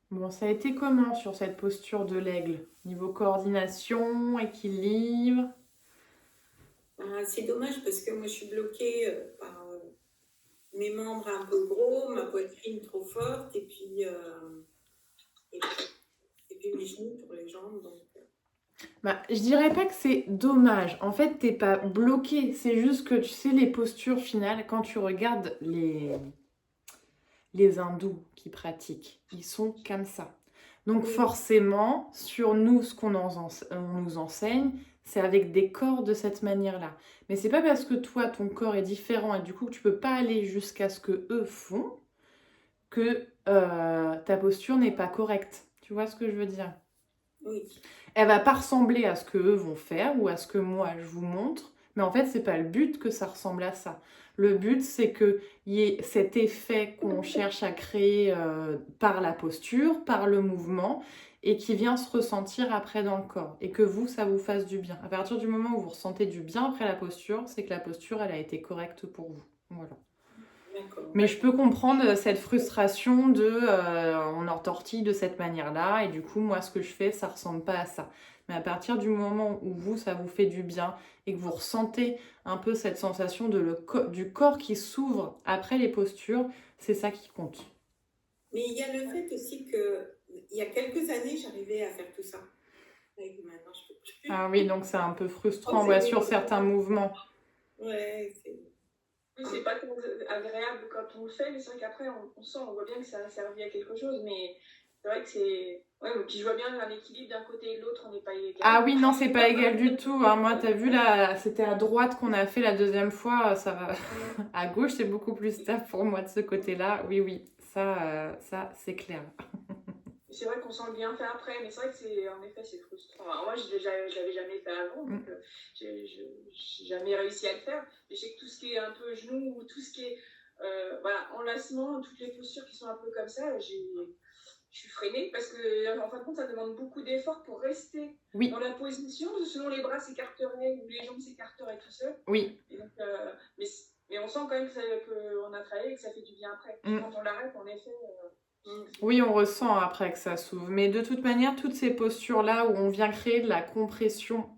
Bon, ça a été comment sur cette posture de l'aigle? Niveau coordination, équilibre?
C'est dommage parce que moi je suis bloquée par mes membres un peu gros, ma poitrine trop forte et puis mes genoux pour les jambes. Donc,
je dirais pas que c'est dommage. En fait, t'es pas bloqué. C'est juste que tu sais, les postures finales, quand tu regardes les hindous qui pratiquent, ils sont comme ça. Donc forcément, sur nous, ce qu'on on nous enseigne, c'est avec des corps de cette manière-là. Mais c'est pas parce que toi, ton corps est différent et du coup, tu peux pas aller jusqu'à ce que eux font que ta posture n'est pas correcte. Tu vois ce que je veux dire?
oui.
Elle va pas ressembler à ce que eux vont faire ou à ce que moi je vous montre, mais en fait c'est pas le but que ça ressemble à ça. Le but c'est qu'il y ait cet effet qu'on cherche à créer par la posture, par le mouvement, et qui vient se ressentir après dans le corps, et que vous, ça vous fasse du bien. À partir du moment où vous ressentez du bien après la posture, c'est que la posture elle a été correcte pour vous. Voilà. Mais je peux comprendre cette frustration de on entortille de cette manière-là et du coup moi ce que je fais ça ressemble pas à ça. Mais à partir du moment où vous ça vous fait du bien et que vous ressentez un peu cette sensation du corps qui s'ouvre après les postures, c'est ça qui compte.
Mais il y a le fait aussi que il y a quelques années, j'arrivais à faire tout ça. Et maintenant, je peux plus.
Ah oui, donc c'est un peu
Oh,
frustrant,
c'est
ouais, sur
douloureux.
certains mouvements.
Ouais, c'est...
Oui, c'est pas très agréable quand on le fait, mais c'est vrai qu'après, on sent, on voit bien que ça a servi à quelque chose, mais c'est vrai que c'est... Ouais, mais puis je vois bien un équilibre d'un côté et de l'autre, on n'est pas égal.
Ah oui, non, c'est pas égal du tout. Hein. Moi, t'as vu là, c'était à droite qu'on a fait la deuxième fois. Ça va. À gauche, c'est beaucoup plus stable pour moi de ce côté-là. Oui, oui, ça c'est clair.
C'est vrai qu'on sent le bien fait après, mais c'est vrai que c'est, en effet, c'est frustrant. Alors moi, je l'avais jamais fait avant, donc j'ai jamais réussi à le faire. Mais je sais que tout ce qui est un peu genou, ou tout ce qui est voilà, enlacement, toutes les postures qui sont un peu comme ça, je suis freinée parce que, en fin de compte, ça demande beaucoup d'efforts pour rester
Oui,
dans la position. Sinon, les bras s'écarteraient ou les jambes s'écarteraient tout seuls.
oui.
Et donc, mais on sent quand même qu'on a travaillé et que ça fait du bien après. Quand on l'arrête, en effet.
Oui, on ressent après que ça s'ouvre. Mais de toute manière, toutes ces postures-là où on vient créer de la compression,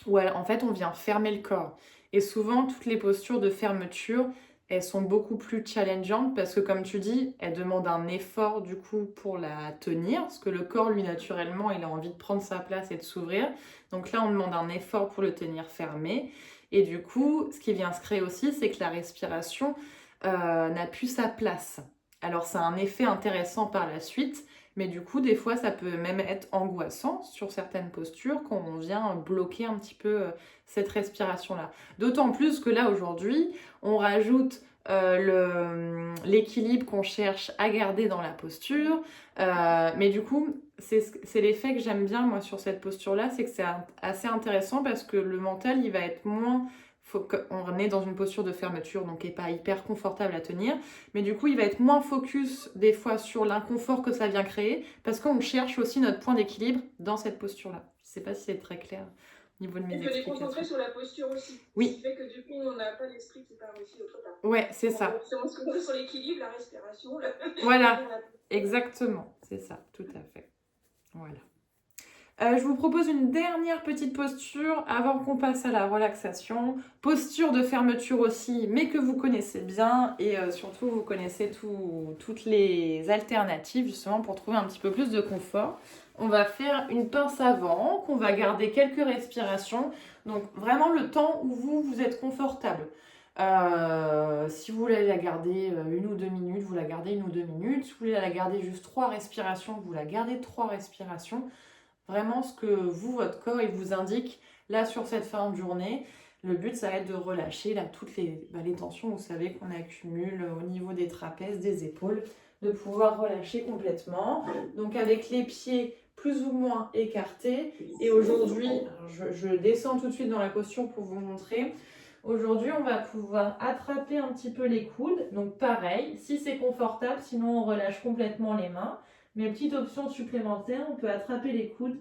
où en fait on vient fermer le corps. Et souvent, toutes les postures de fermeture, elles sont beaucoup plus challengeantes parce que comme tu dis, elles demandent un effort du coup pour la tenir, parce que le corps, lui, naturellement, il a envie de prendre sa place et de s'ouvrir. Donc là, on demande un effort pour le tenir fermé. Et du coup, ce qui vient se créer aussi, c'est que la respiration n'a plus sa place. Alors, ça a un effet intéressant par la suite, mais du coup, des fois, ça peut même être angoissant sur certaines postures quand on vient bloquer un petit peu cette respiration-là. D'autant plus que là, aujourd'hui, on rajoute l'équilibre qu'on cherche à garder dans la posture. Mais du coup, c'est l'effet que j'aime bien, moi, sur cette posture-là, c'est que c'est assez intéressant parce que le mental, il va être moins... On est dans une posture de fermeture, donc qui n'est pas hyper confortable à tenir. Mais du coup, il va être moins focus des fois sur l'inconfort que ça vient créer, parce qu'on cherche aussi notre point d'équilibre dans cette posture-là. Je ne sais pas si c'est très clair au niveau de mes explications.
On peut les concentrer sur la posture aussi.
Oui.
Ce qui fait que du coup, on n'a pas l'esprit qui part aussi autre part.
Ouais, c'est ça.
On se concentre sur l'équilibre, la respiration.
Voilà, exactement. C'est ça, tout à fait. Voilà. Je vous propose une dernière petite posture avant qu'on passe à la relaxation. Posture de fermeture aussi, mais que vous connaissez bien et surtout vous connaissez toutes les alternatives justement pour trouver un petit peu plus de confort. On va faire une pince avant, qu'on va garder quelques respirations. Donc vraiment le temps où vous êtes confortable. Si vous voulez la garder 1 ou 2 minutes, vous la gardez 1 ou 2 minutes. Si vous voulez la garder juste 3 respirations, vous la gardez 3 respirations. Vraiment ce que vous, votre corps, il vous indique là sur cette fin de journée. Le but, ça va être de relâcher là toutes les tensions, vous savez, qu'on accumule au niveau des trapèzes, des épaules, de pouvoir relâcher complètement. Donc avec les pieds plus ou moins écartés. Et aujourd'hui, je descends tout de suite dans la posture pour vous montrer. Aujourd'hui, on va pouvoir attraper un petit peu les coudes. Donc pareil, si c'est confortable, sinon on relâche complètement les mains. Mais petite option supplémentaire, on peut attraper les coudes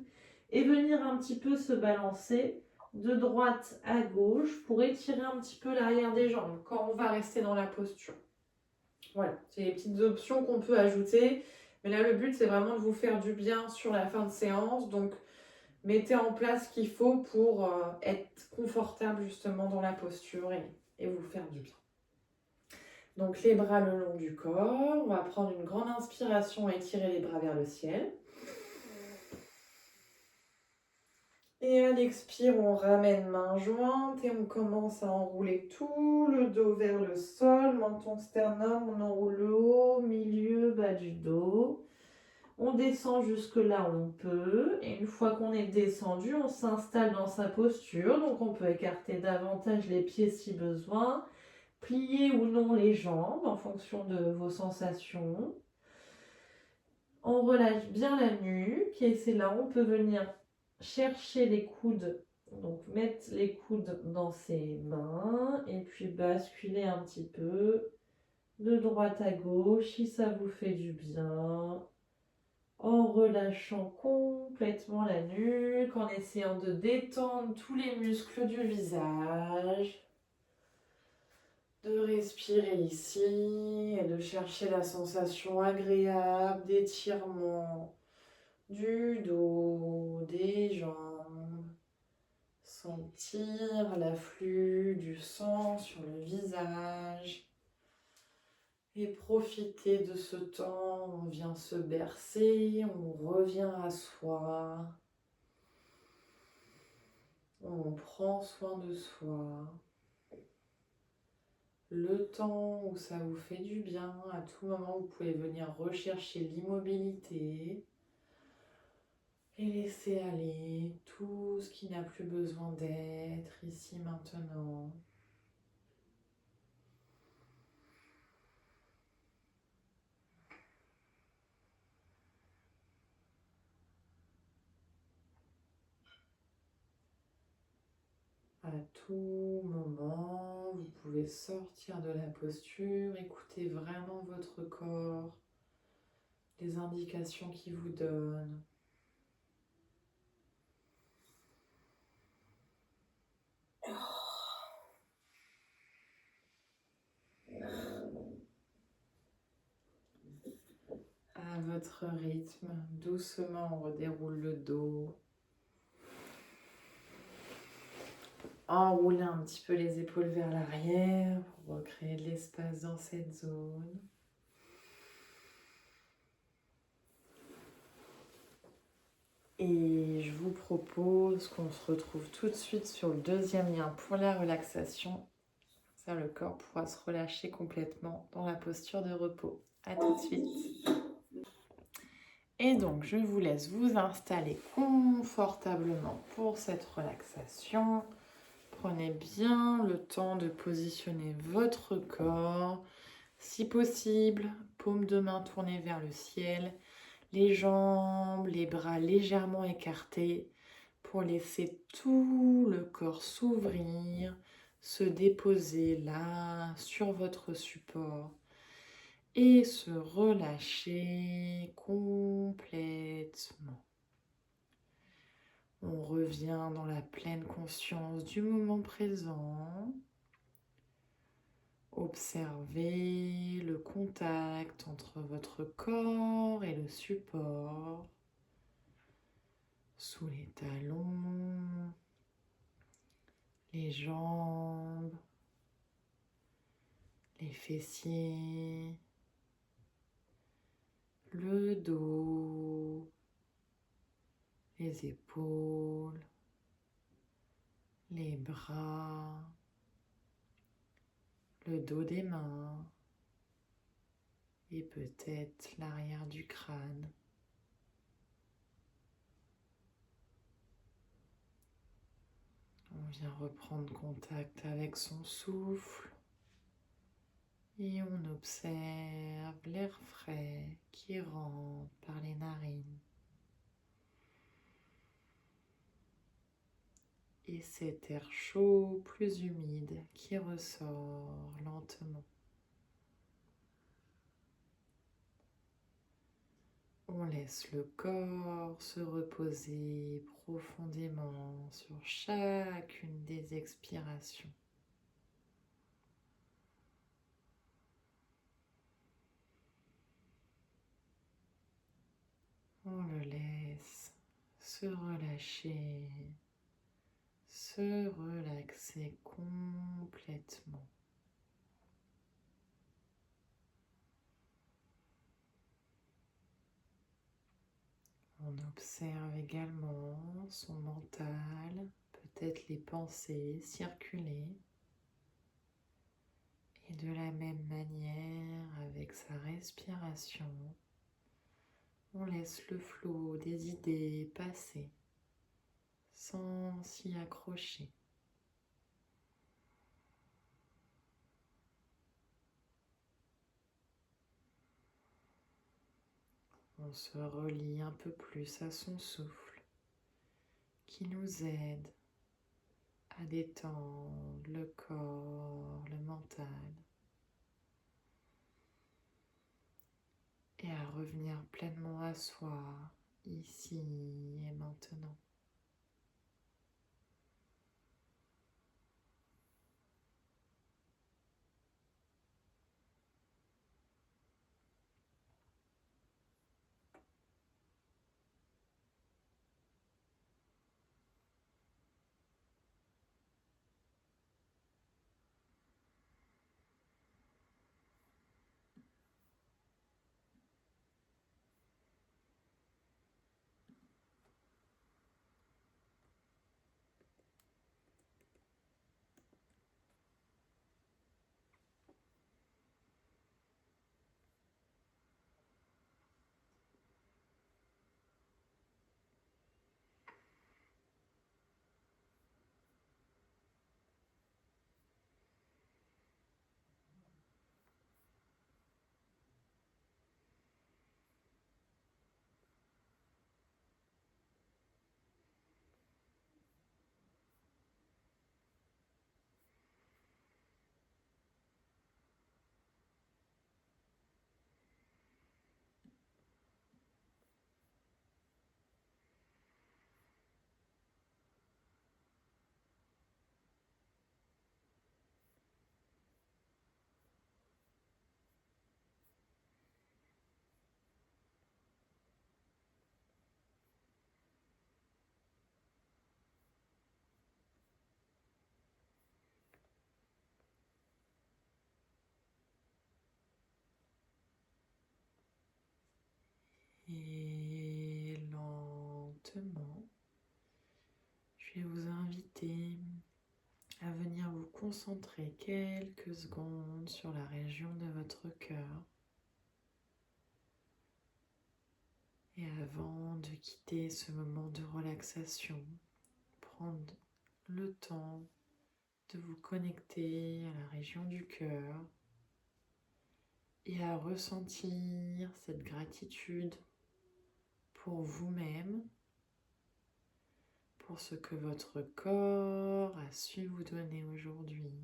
et venir un petit peu se balancer de droite à gauche pour étirer un petit peu l'arrière des jambes quand on va rester dans la posture. Voilà, c'est les petites options qu'on peut ajouter. Mais là, le but, c'est vraiment de vous faire du bien sur la fin de séance. Donc, mettez en place ce qu'il faut pour être confortable justement dans la posture et vous faire du bien. Donc les bras le long du corps, on va prendre une grande inspiration et étirer les bras vers le ciel. Et à l'expire, on ramène main jointe et on commence à enrouler tout le dos vers le sol, menton sternum, on enroule le haut, milieu, bas du dos. On descend jusque là où on peut et une fois qu'on est descendu, on s'installe dans sa posture. Donc on peut écarter davantage les pieds si besoin. Pliez ou non les jambes en fonction de vos sensations. On relâche bien la nuque et c'est là où on peut venir chercher les coudes. Donc mettre les coudes dans ses mains et puis basculer un petit peu de droite à gauche si ça vous fait du bien. En relâchant complètement la nuque, en essayant de détendre tous les muscles du visage. De respirer ici et de chercher la sensation agréable d'étirement du dos, des jambes. Sentir l'afflux du sang sur le visage. Et profitez de ce temps, on vient se bercer, on revient à soi, on prend soin de soi. Le temps où ça vous fait du bien, à tout moment vous pouvez venir rechercher l'immobilité et laisser aller tout ce qui n'a plus besoin d'être ici maintenant. À tout moment, vous pouvez sortir de la posture, écoutez vraiment votre corps, les indications qu'il vous donne. À votre rythme, doucement on redéroule le dos. Enroulez un petit peu les épaules vers l'arrière pour recréer de l'espace dans cette zone. Et je vous propose qu'on se retrouve tout de suite sur le deuxième lien pour la relaxation. Ça, le corps pourra se relâcher complètement dans la posture de repos. À tout de suite. Et donc, je vous laisse vous installer confortablement pour cette relaxation. Prenez bien le temps de positionner votre corps. Si possible, paume de main tournée vers le ciel, les jambes, les bras légèrement écartés pour laisser tout le corps s'ouvrir, se déposer là sur votre support et se relâcher complètement. On revient dans la pleine conscience du moment présent. Observez le contact entre votre corps et le support, sous les talons, les jambes, les fessiers, le dos, les épaules, les bras, le dos des mains et peut-être l'arrière du crâne. On vient reprendre contact avec son souffle et on observe l'air frais qui rentre par les narines. Et cet air chaud, plus humide, qui ressort lentement. On laisse le corps se reposer profondément sur chacune des expirations. On le laisse se relâcher, se relaxer complètement. On observe également son mental, peut-être les pensées circuler. Et de la même manière, avec sa respiration, on laisse le flot des idées passer sans s'y accrocher. On se relie un peu plus à son souffle qui nous aide à détendre le corps, le mental et à revenir pleinement à soi ici et maintenant. concentrer quelques secondes sur la région de votre cœur. Et avant de quitter ce moment de relaxation, prendre le temps de vous connecter à la région du cœur et à ressentir cette gratitude pour vous-même, pour ce que votre corps a su vous donner aujourd'hui.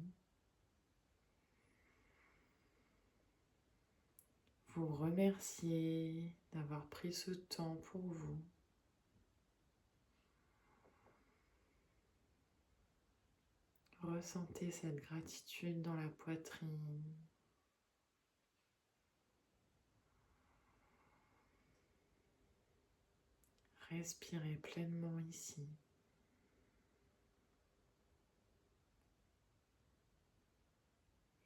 Vous remercier d'avoir pris ce temps pour vous. Ressentez cette gratitude dans la poitrine. Respirez pleinement ici.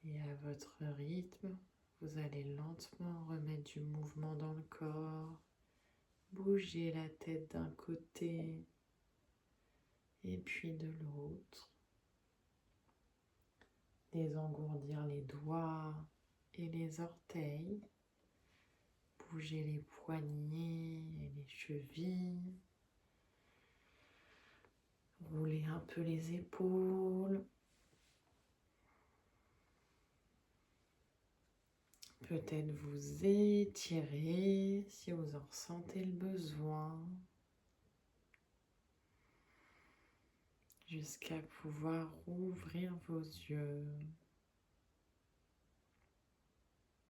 Et à votre rythme, vous allez lentement remettre du mouvement dans le corps, bouger la tête d'un côté et puis de l'autre. Désengourdir les doigts et les orteils. Bouger les poignets et les chevilles. Rouler un peu les épaules. Peut-être vous étirer si vous en ressentez le besoin. Jusqu'à pouvoir ouvrir vos yeux.